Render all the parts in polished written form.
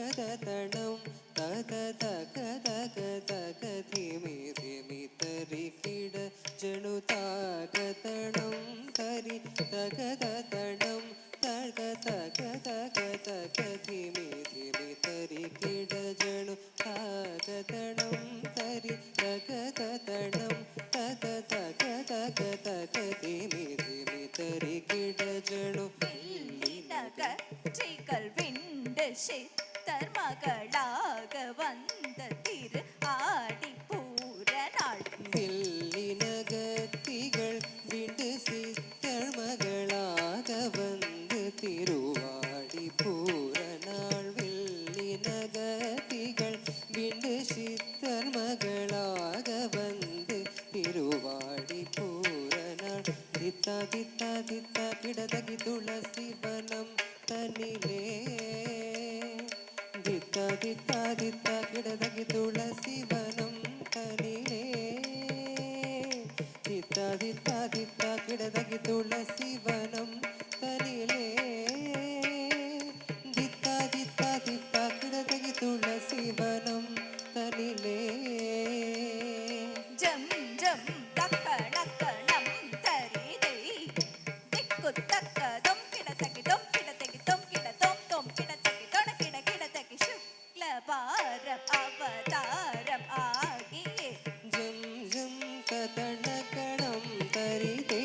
തകതടം തക തക തക തക ധിമി ധിമി തരി കിട ജണു താകതടം തരി തകതടം തക തക തക തക ധിമി ധിമി തരി കിട ജണു താകതടം തരി തകതടം തക തക തക തക ധിമി ധിമി തരി കിട ജണു சித்தர் மகளாக வந்த திரு ஆடி பூரநாள் வெள்ளினகத்திகள் விண்டு சித்தர் மகளாக வந்து திருவாடி பூரநாள் வெள்ளினகத்திகள் விண்டு சித்தர் மகளாக வந்து திருவாடி பூரநாள் தித்தா தித்தா தித்தா கிடதகி துளசி வனம் தனிலே தித்தா தித்தா தித்தா கிடதகி துளசி வனம் தனிலே தித்தா தித்தா தித்தா கிடதகி துளசி வனம் தனிலே தித்தா தித்தா தித்தா கிடதகி துளசி வனம் தனிலே ஜம் ஜம் தக்க நக்க நம் தரிதை திக்கு தக்க தொம் கிடதகி தொம் கிடதகி தொம் கிட தொம் தொம் கிடதகி தொண கிட கிடதகி சுக்ல பாரம் அவதாரம் ஆகியே ஜம் ஜம் ததணகணம் தரிதை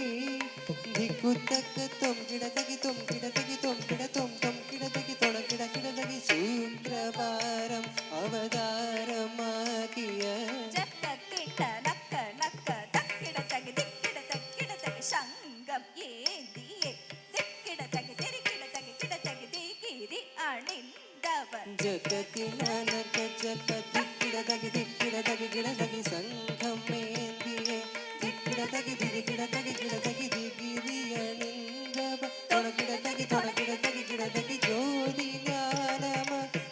திக்கு தக்க தொம் கிடதகி தொம் கிடதகி தொம் கிட தொம் தொம் கிடதகி தொண கிட கிடதகி சுக்ல பாரம் அவதாரம் ஆகிய ஜக்கத்திட்ட நக்க நக்க தக்கிடதகி திக்கிடதகி கிடதகி சங்கம் ஏந்தியே திக்கிடதகி திரிக்கிடதகி கிடதகி திகிரி அணிந்தவன் ஜகதினக ஜகதிக்கிடதகி திக்கிடதகி கிடதகி சங்கம் ஏந்தியே திக்கிடதகி திரிக்கிடதகி கிடதகி திகிரி அணிந்தவ தொணக்கிடதகி தொணக்கிடதகி கிடதகி ஜோதி ஞானம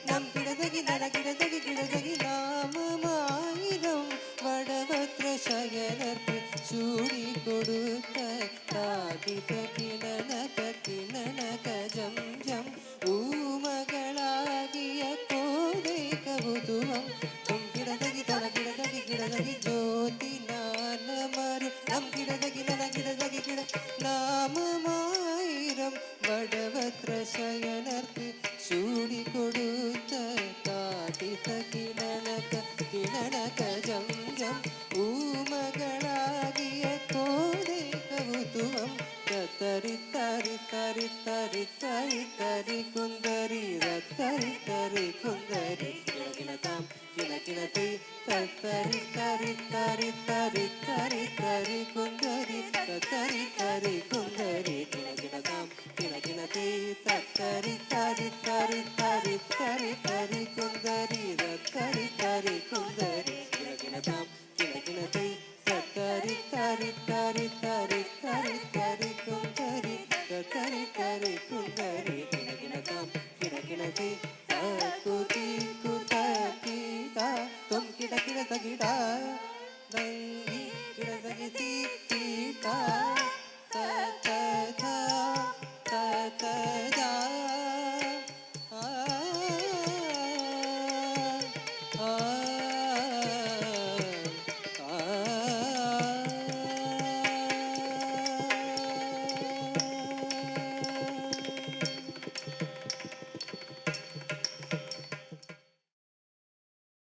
நம் கிடதகி நலகிடதகி கிடதகி நாமமாயிரம் வடவத்ர சயனர்க்கு சூடி கொடுத்த தாகித கிணனக கிணனக ஜம் ஜம் ஊமகளாகிய கோதை கவுதுவம் தும் கிடதகி தொணக்கிடதகி கிடதகி ஜோதி ஞானமரு நம் கிடதகி நலகிடதகி கிட நாமமாயிரம் வடவத்ர சயனர்க்கு சூடி கொடுத்த தாகித கிணனக கிணனக ஜம் ஜம் ஊமகளாகிய கோதை கவுதுவம் தரி தரி தரி தரி தரி தரி குந்தரி தரி தரி குந்தரி கிணகிணதாம் கிணகிணதை தரி தரி தரி தரி தரி தரி குந்தரி தரி தரி குந்தரி கிணகிணதாம் கிணகிணதை தரி தரி தரி தரி தரி தரி குந்தரி தரி தரி குந்தரி கிணகிணதாம் கிணகிணதை தரி தரி தரி தரி தரி தரி குந்தரி தரி தரி குந்தரி கிணகிணதாம் கிணகிணதை குதி குதகிதா தொம் கிட கிட தகிடா தங்கி கிட தகி தீ தீதா